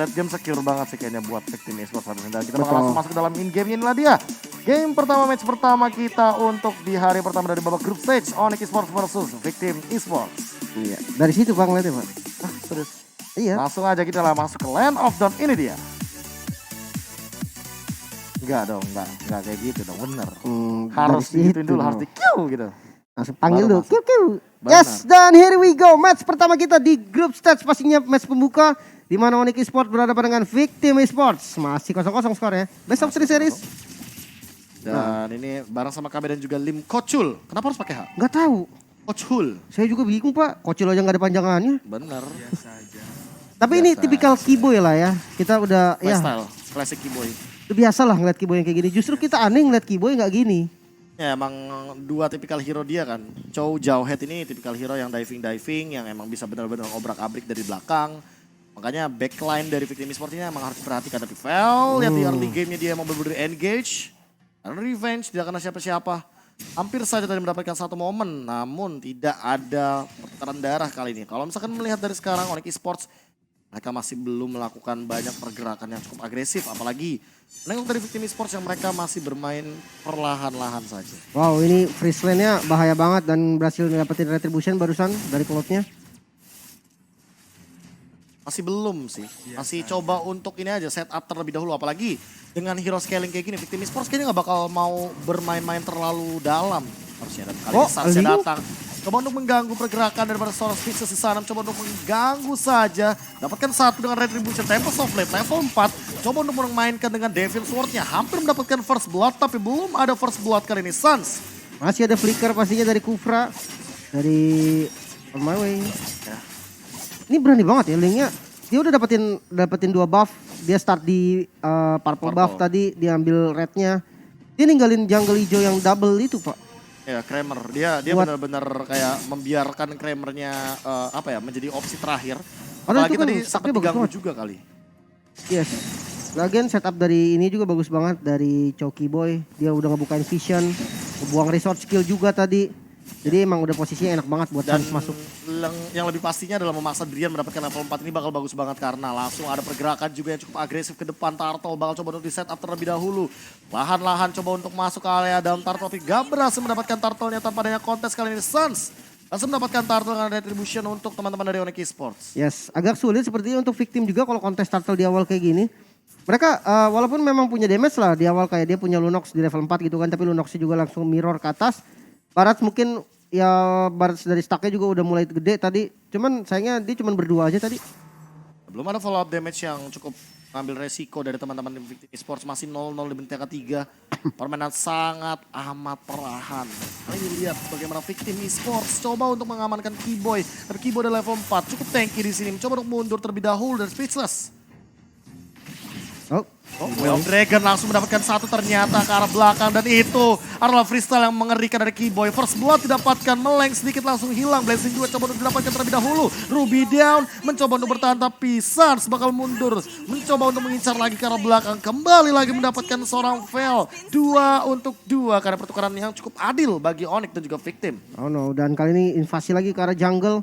late game secure banget sih kayaknya buat Victim Esports hari ini. Dan kita bakal langsung masuk ke dalam in game-nya, inilah dia. Game pertama, match pertama kita untuk di hari pertama dari babak group stage. Onyx Esports versus Victim Esports. Iya, dari situ Pak ngeliatnya Pak. Ah, serius? Iya. Langsung aja kita lah masuk ke Land of Dawn, ini dia. Enggak dong, enggak kayak gitu dong, bener. Harus digituin dulu, harus di-kill gitu. Langsung panggil Baru dulu. Kiu, kiu. Benar. Yes, dan here we go. Match pertama kita di group stage, pastinya match pembuka. Di mana Onyx Esports berhadapan dengan Victim Esports. Masih 0-0 skornya. Best of 3 series. Dan ini bareng sama KB dan juga Lim Kocul. Kenapa harus pakai H? Nggak tahu. Kocul. Saya juga bingung Pak. Kocil aja nggak ada panjangannya. Bener. Tapi ini tipikal keyboy lah ya. Kita udah Playstyle, classic keyboy. udah biasa lah ngeliat keyboy yang kayak gini. Justru kita aneh ngeliat keyboy nggak gini. Ya emang dua tipikal hero dia kan. Chow Jauhead ini tipikal hero yang diving yang emang bisa benar-benar obrak-abrik dari belakang. Makanya backline dari Victim Esports ini emang harus diperhatikan. Tapi Vel, lihat di early game-nya dia emang benar-benar engage. Dan revenge, tidak kena siapa-siapa. Hampir saja tadi mendapatkan satu momen, namun tidak ada pertukaran darah kali ini. Kalau misalkan melihat dari sekarang Onyx Esports, mereka masih belum melakukan banyak pergerakan yang cukup agresif. Apalagi menengok dari Victim Esports yang mereka masih bermain perlahan-lahan saja. Wow, ini freeze lane-nya bahaya banget dan berhasil dapetin retribution barusan dari Cloud-nya. Masih belum sih, masih coba untuk ini aja setup terlebih dahulu. Apalagi dengan hero scaling kayak gini, Victim Esports kayaknya gak bakal mau bermain-main terlalu dalam. Harusnya kali ini Sansnya datang. Coba untuk mengganggu pergerakan daripada seorang Spixes di sana. Coba untuk mengganggu saja. Dapatkan satu dengan Retribution, Tempest of Blade level 4. Coba untuk memainkan dengan Devil Sword-nya. Hampir mendapatkan First Blood, tapi belum ada First Blood kali ini. Sans. Masih ada flicker pastinya dari Kufra. Dari On My Way. Ya. Ini berani banget ya linknya. Dia udah dapetin 2 buff. Dia start di purple buff tadi. Dia ambil rednya. Dia ninggalin jungle hijau yang double itu Pak. Ya Kramer, dia benar-benar kayak membiarkan Kramernya menjadi opsi terakhir. Apalagi kan tadi sempat diganggu banget. juga kali. Yes. Lagian setup dari ini juga bagus banget dari Choki Boy. Dia udah ngebukain vision, ngebuang resource skill juga tadi. Jadi emang udah posisinya enak banget buat Sans masuk. Yang lebih pastinya adalah memaksa Drian mendapatkan level 4 ini bakal bagus banget karena langsung ada pergerakan juga yang cukup agresif ke depan. Turtle bakal coba untuk di setup terlebih dahulu. Lahan-lahan coba untuk masuk ke area dalam Turtle tapi gak berhasil mendapatkan Turtle-nya tanpa adanya kontes kali ini. Sans langsung mendapatkan Turtle dengan retribution untuk teman-teman dari Onyx Esports. Yes, agak sulit sepertinya untuk Victim juga kalau kontes Turtle di awal kayak gini. Mereka walaupun memang punya damage lah di awal kayak dia punya Lunox di level 4 gitu kan. Tapi Lunoxnya juga langsung mirror ke atas. Barat mungkin ya Barat dari stacknya juga udah mulai gede tadi. Cuman sayangnya dia cuma berdua aja tadi. Belum ada follow up damage yang cukup ngambil resiko dari teman-teman di Victim Esports. Masih 0-0 di menit ketiga. Permainan sangat amat perlahan. Mari lihat bagaimana Victim Esports coba untuk mengamankan Keyboy. Tapi Keyboy ada level 4 cukup tanky di sini. Coba untuk mundur terlebih dahulu dari Speechless. Way of Dragon langsung mendapatkan satu ternyata ke arah belakang. Dan itu adalah freestyle yang mengerikan dari Keyboy. First Blood didapatkan, meleng sedikit langsung hilang. Blazing 2 coba untuk didapatkan terlebih dahulu. Ruby down, mencoba untuk bertahan tapi Sans bakal mundur. Mencoba untuk mengincar lagi ke arah belakang. Kembali lagi mendapatkan seorang Vel. 2 untuk 2 karena pertukaran yang cukup adil bagi Onyx dan juga Victim. Oh no, dan kali ini invasi lagi ke arah jungle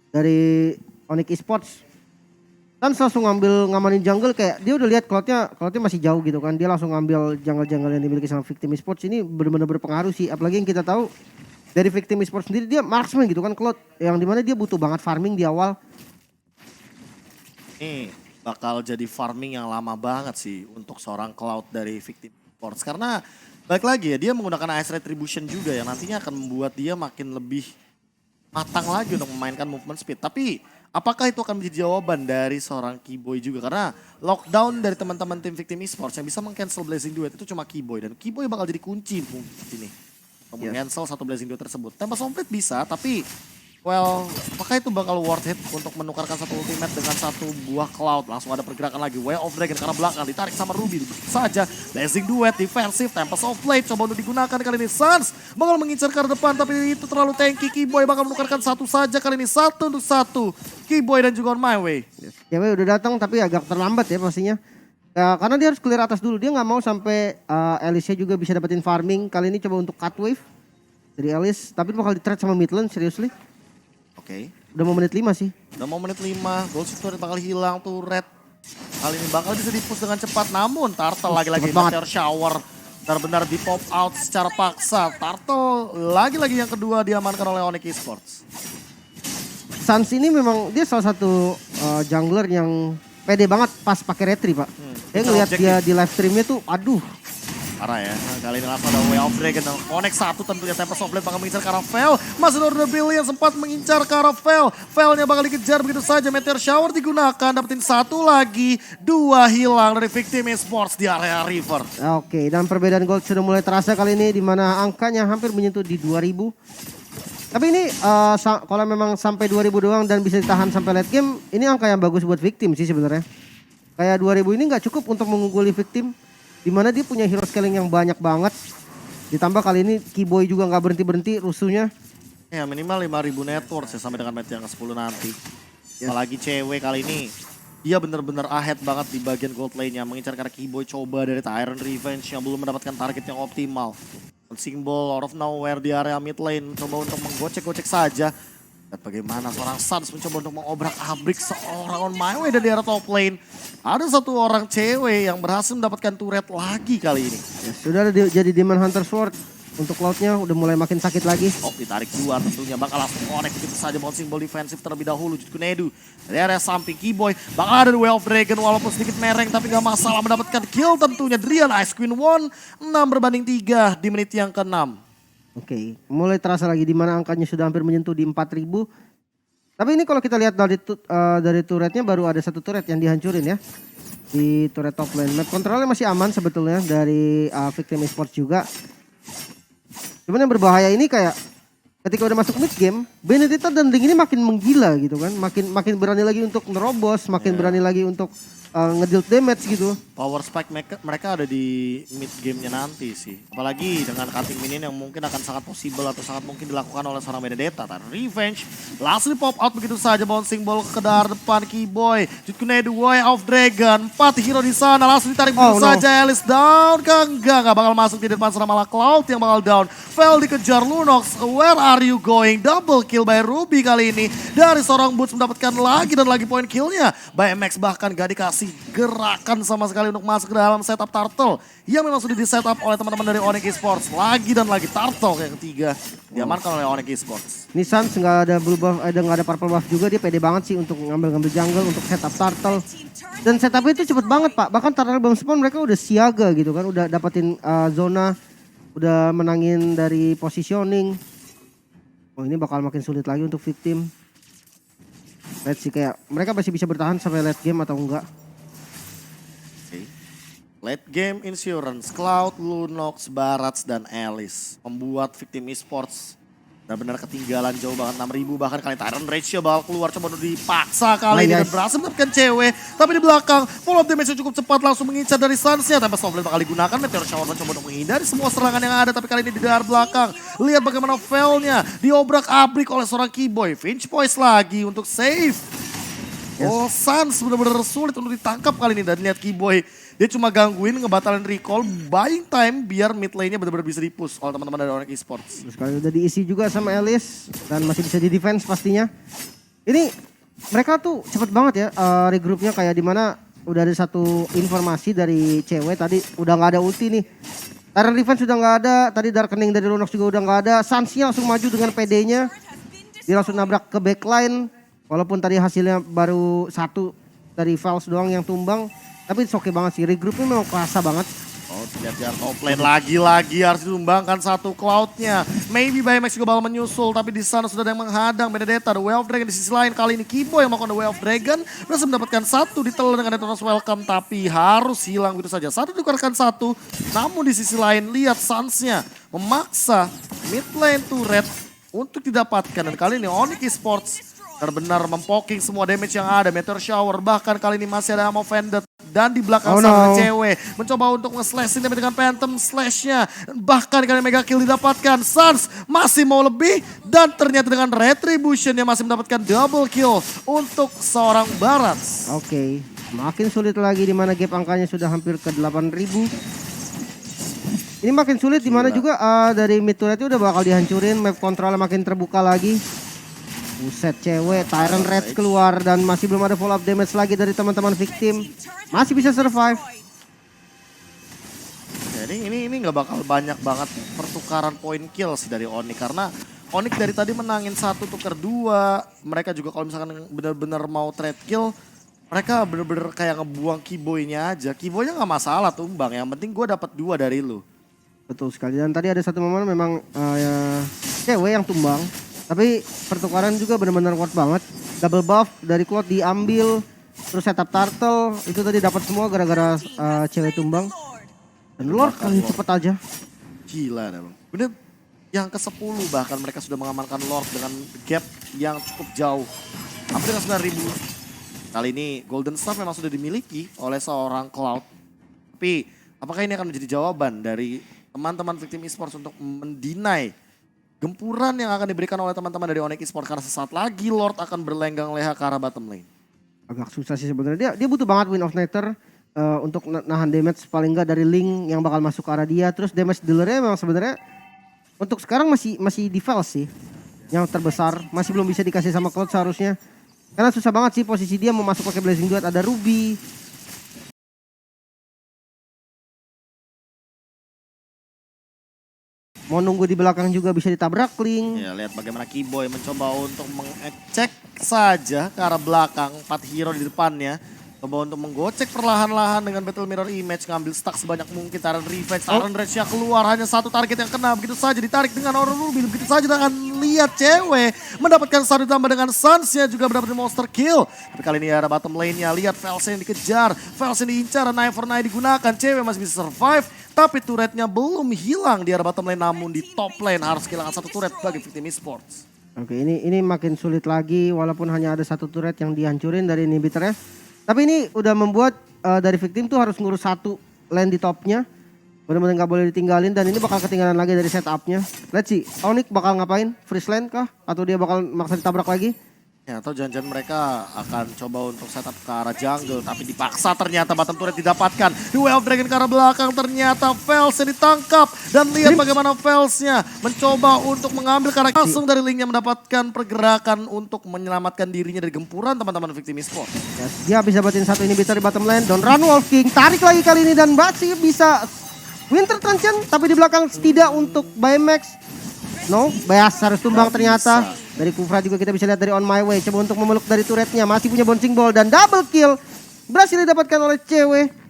dari Onyx Esports. Dan langsung ngamanin jungle kayak dia udah lihat Cloud-nya masih jauh gitu kan. Dia langsung ngambil jungle-jungle yang dimiliki sama Victim Esports. Ini benar-benar berpengaruh sih. Apalagi yang kita tahu dari Victim Esports sendiri dia marksman gitu kan Cloud. Yang dimana dia butuh banget farming di awal. Ini bakal jadi farming yang lama banget sih untuk seorang Cloud dari Victim Esports. Karena balik lagi ya dia menggunakan Ice Retribution juga yang nantinya akan membuat dia makin lebih matang lagi untuk memainkan movement speed. Tapi apakah itu akan menjadi jawaban dari seorang Keyboy juga? Karena lockdown dari teman-teman tim Victim Esports yang bisa meng-cancel Blazing Duet itu cuma Keyboy. Dan Keyboy bakal jadi kunci di sini. Untuk meng-cancel satu Blazing Duet tersebut. Tempest Complete bisa, tapi well, apakah itu bakal worth it untuk menukarkan satu ultimate dengan satu buah Cloud? Langsung ada pergerakan lagi. Way of Dragon karena belakang ditarik sama Ruby. Saja Blazing Duet defensif. Tempest of Blade coba untuk digunakan kali ini. Sans bakal mengincar ke depan tapi itu terlalu tanky. Keyboy bakal menukarkan satu saja kali ini. 1 untuk 1. Keyboy dan juga On My Way. Keyboy udah datang tapi agak terlambat ya pastinya. Ya, karena dia harus clear atas dulu. Dia nggak mau sampai Alice juga bisa dapetin farming. Kali ini coba untuk cut wave dari Alice. Tapi bakal di-trade sama Midland seriously. Oke. Udah mau menit 5 sih. Udah mau menit 5, Gold Shift bakal hilang tuh red. Kali ini bakal bisa di-push dengan cepat, namun Turtle lagi-lagi cepet banget. meteor shower. Benar-benar di pop out secara paksa. Turtle lagi-lagi yang kedua diamankan oleh Onyx Esports. Suns ini memang dia salah satu jungler yang pede banget pas pakai retri, Pak. Saya ngeliat objektif. dia di live streamnya tuh, aduh. Parah ya, kali ini langsung ada Way of Dragon dan Connect 1 tentunya Tempest of Blade bakal mengincar ke arah Vel. Masih ada Order Billion sempat mengincar ke arah Vel. Velnya bakal dikejar begitu saja, Meteor Shower digunakan, dapetin satu lagi. Dua hilang dari Victim Esports di area River. Oke, dan perbedaan gold sudah mulai terasa kali ini di mana angkanya hampir menyentuh di 2000. Tapi ini kalau memang sampai 2000 doang dan bisa ditahan sampai late game, ini angka yang bagus buat Victim sih sebenarnya. Kayak 2000 ini nggak cukup untuk mengungguli Victim. Di mana dia punya hero scaling yang banyak banget. Ditambah kali ini Keyboy juga nggak berhenti-berhenti rusuhnya. Ya minimal 5.000 network ya sampai dengan match yang ke-10 nanti. Apalagi cewek kali ini. Dia benar-benar ahead banget di bagian gold lane-nya. Mengincar karena Keyboy coba dari Tyrant Revenge yang belum mendapatkan target yang optimal. Simbol out of nowhere di area mid lane. Mencoba untuk menggocek-gocek saja. Dan bagaimana seorang Suns mencoba untuk mengobrak-abrik seorang on my way dari area top lane. Ada satu orang cewek yang berhasil mendapatkan turret lagi kali ini. Ya, sudah ada jadi Demon Hunter Sword. Untuk cloudnya udah mulai makin sakit lagi. Oh, ditarik dua tentunya. Bakal langsung connect begitu saja. Bouncing ball defensif terlebih dahulu. Jutkunedu dari area samping Keyboy. Bakal ada Way of Dragon walaupun sedikit mereng. Tapi gak masalah mendapatkan kill tentunya. Drian Ice Queen won 6-3 di menit yang ke-6. Oke, mulai terasa lagi di mana angkanya sudah hampir menyentuh di 4000. Tapi ini kalau kita lihat dari turretnya baru ada satu turret yang dihancurin ya. Di turret top lane. Map kontrolnya masih aman sebetulnya dari Victim Esports juga. Cuman yang berbahaya ini kayak ketika udah masuk mid game, Benedetta dan Ring ini makin menggila gitu kan. Makin berani lagi untuk nerobos, makin berani lagi untuk ngedeal damage gitu. Power spike mereka ada di mid gamenya nanti sih. Apalagi dengan cutting minion yang mungkin akan sangat possible atau sangat mungkin dilakukan oleh seorang Benedetta. Dan Revenge langsung di pop out begitu saja. Bouncing ball ke dar depan Keyboy. Jutkunedu Way of Dragon. 4 hero di sana langsung ditarik begitu saja. Alice down kan? Enggak bakal masuk di depan sana, malah Cloud yang bakal down. Vel dikejar Lunox. Where are you going? Double kill by Ruby kali ini. Dari seorang Boots mendapatkan lagi dan lagi point killnya. By MX bahkan gak dikasih gerakan sama sekali untuk masuk ke dalam setup Turtle yang memang sudah di setup oleh teman-teman dari Onyx Esports. Lagi dan lagi Turtle yang ketiga diamankan oleh Onyx Esports. Ini Suns nggak ada blue buff, nggak ada purple buff juga, dia pede banget sih untuk ngambil jungle untuk setup Turtle. Dan setupnya itu cepet banget Pak, bahkan Turtle belum spawn mereka udah siaga gitu kan, udah dapetin zona, udah menangin dari positioning. Oh ini bakal makin sulit lagi untuk Victim. Let's see kayak mereka masih bisa bertahan sampai late game atau enggak. Late game insurance, Cloud, Lunox, Barats, dan Alice membuat Victim Esports benar-benar ketinggalan jauh banget. 6.000 bahkan kali Tyrant Ratio bakal keluar, coba dipaksa kali ini dan berhasil mendapatkan cewek. Tapi di belakang follow up damage cukup cepat langsung mengincar dari Suns-nya. Tanpa Snowblade bakal digunakan, Meteor Shower mencoba untuk menghindari semua serangan yang ada. Tapi kali ini di daerah belakang, lihat bagaimana Vel-nya diobrak-abrik oleh seorang Keyboy. Finch Poise lagi untuk save. Oh, Suns benar-benar sulit untuk ditangkap kali ini. Dan lihat Keyboy, dia cuma gangguin, ngebatalin recall, buying time biar mid lane-nya benar-benar bisa di-push oleh teman-teman dari Onyx Esports. Terus kali udah diisi juga sama Alice dan masih bisa di-defense pastinya. Ini mereka tuh cepet banget ya regroupnya, kayak dimana udah ada satu informasi dari cewek tadi udah nggak ada ulti nih. Tyrant defense sudah nggak ada, tadi Darkening dari Lunox juga udah nggak ada. Suns-nya langsung maju dengan PD-nya. Dia langsung nabrak ke backline. Walaupun tadi hasilnya baru satu dari Vals doang yang tumbang. Tapi oke banget sih, regroupnya memang kerasa banget. Oh, lihat top lane lagi-lagi harus ditumbangkan satu Cloud-nya. Maybe Baymax juga bakal menyusul, tapi di sana sudah ada yang menghadang Benedetta. The Way of Dragon di sisi lain, kali ini Keyboy yang melakukan The Way of Dragon. Berhasil mendapatkan satu, ditelan dengan Eternal Welcome, tapi harus hilang begitu saja. Satu dikeluarkan satu, namun di sisi lain lihat Suns-nya memaksa mid lane turret untuk didapatkan. Dan kali ini Onyx Esports benar-benar mempoking semua damage yang ada. Meteor Shower bahkan kali ini masih ada Ammo Vended. Dan di belakang sana cewek mencoba untuk nge-slashing tapi dengan Phantom Slash-nya. Bahkan kali Mega Kill didapatkan. Suns masih mau lebih dan ternyata dengan Retribution yang masih mendapatkan double kill untuk seorang Barats. Oke, makin sulit lagi di mana gap angkanya sudah hampir ke 8.000. Ini makin sulit di mana juga dari mid turret udah bakal dihancurin, map kontrolnya makin terbuka lagi. Buset cewek, Tyrant Rage keluar dan masih belum ada follow up damage lagi dari teman-teman victim. Masih bisa survive. Jadi ini nggak bakal banyak banget pertukaran point kill sih dari Onyx karena Onyx dari tadi menangin 1 tuker 2. Mereka juga kalau misalkan benar-benar mau trade kill, mereka bener-bener kayak ngebuang keyboynya aja. Keyboynya nggak masalah tumbang, yang penting gue dapat 2 dari lu. Betul sekali, dan tadi ada satu momen memang ya, cewek yang tumbang. Tapi pertukaran juga benar-benar kuat banget. Double buff dari Cloud diambil, terus setup turtle itu tadi dapat semua gara-gara cewek tumbang. Dan Lord kali cepet aja. Gila dah bang. Bener yang ke-10 bahkan mereka sudah mengamankan Lord dengan gap yang cukup jauh. Hampir dengan 9.000. Kali ini Golden Staff memang sudah dimiliki oleh seorang Cloud. Tapi apakah ini akan menjadi jawaban dari teman-teman victim esports untuk mendinai gempuran yang akan diberikan oleh teman-teman dari Onyx Esports karena sesaat lagi Lord akan berlenggang leha ke arah bottom lane. Agak susah sih sebenarnya. Dia butuh banget Win of Nether untuk nahan damage paling enggak dari Link yang bakal masuk ke arah dia. Terus damage dealernya memang sebenarnya untuk sekarang masih di Vels sih. Yang terbesar masih belum bisa dikasih sama Cloud seharusnya. Karena susah banget sih posisi dia mau masuk pakai Blazing Duet, ada Ruby. Mau nunggu di belakang juga bisa ditabrak Link. Ya lihat bagaimana Keyboy mencoba untuk mengecek saja ke arah belakang 4 hero di depannya. Coba untuk menggocek perlahan-lahan dengan Battle Mirror Image, ngambil stack sebanyak mungkin. Tyrant Revenge, Tyrant Rage yang keluar, hanya 1 target yang kena, begitu saja ditarik dengan Aura Ruby. Begitu saja kita akan lihat cewek mendapatkan 1 ditambah dengan Suns-nya juga mendapatkan monster kill. Tapi kali ini ada bottom lane-nya, lihat Vels yang dikejar, Vels yang diincar, Knife for Knife digunakan, cewek masih bisa survive. Tapi turretnya belum hilang di arah bottom lane, namun di top lane harus kehilangan 1 turret bagi victim esports. Oke, ini makin sulit lagi walaupun hanya ada 1 turret yang dihancurin dari inhibitornya. Tapi ini udah membuat dari victim tuh harus ngurus 1 lane di topnya. Benar-benar nggak boleh ditinggalin dan ini bakal ketinggalan lagi dari setupnya. Let's see, Onyx bakal ngapain? Freeze lane kah? Atau dia bakal maksa ditabrak lagi? Ya, atau jangan-jangan mereka akan coba untuk setup ke arah jungle, tapi dipaksa ternyata bottom turret didapatkan. The Way of Dragon ke arah belakang, ternyata Vels yang ditangkap. Dan lihat bagaimana Velsnya mencoba untuk mengambil karakter langsung dari Link yang mendapatkan pergerakan untuk menyelamatkan dirinya dari gempuran teman-teman victim esports. Yes, dia bisa dapetin 1 inhibitor di bottom lane. Don Run Wolf King tarik lagi kali ini dan masih bisa Winter Transcend, tapi di belakang tidak untuk Baymax. No, Bayas harus tumbang ternyata. Dari Kufra juga kita bisa lihat dari On My Way. Coba untuk memeluk dari turretnya. Masih punya bouncing ball dan double kill. Berhasil didapatkan oleh cewek.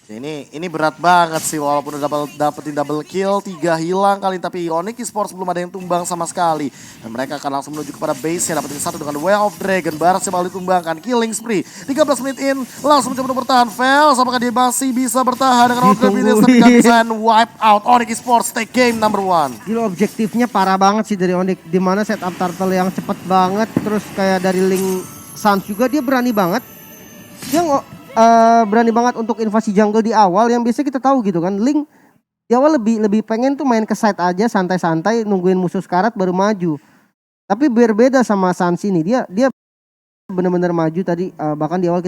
Ini berat banget sih walaupun udah dapetin double kill, 3 hilang kali, tapi Onyx Esports belum ada yang tumbang sama sekali. Dan mereka akan langsung menuju kepada base-nya, dapetin 1 dengan Way of Dragon. Baras yang bakal ditumbangkan, killing spree. 13 menit in, langsung mencoba untuk bertahan. Vels, apakah dia masih bisa bertahan dengan Outgrave ini? Tapi gak bisa wipe out. Onyx Esports take game number 1. Gila, objektifnya parah banget sih dari Onyx. Dimana setup turtle yang cepet banget. Terus kayak dari Link Suns juga dia berani banget. Dia berani banget untuk invasi jungle di awal yang biasa kita tahu gitu kan. Link di awal lebih pengen tuh main ke side aja santai-santai nungguin musuh sekarat baru maju. Tapi berbeda sama Suns ini, dia benar-benar maju tadi bahkan di awal kita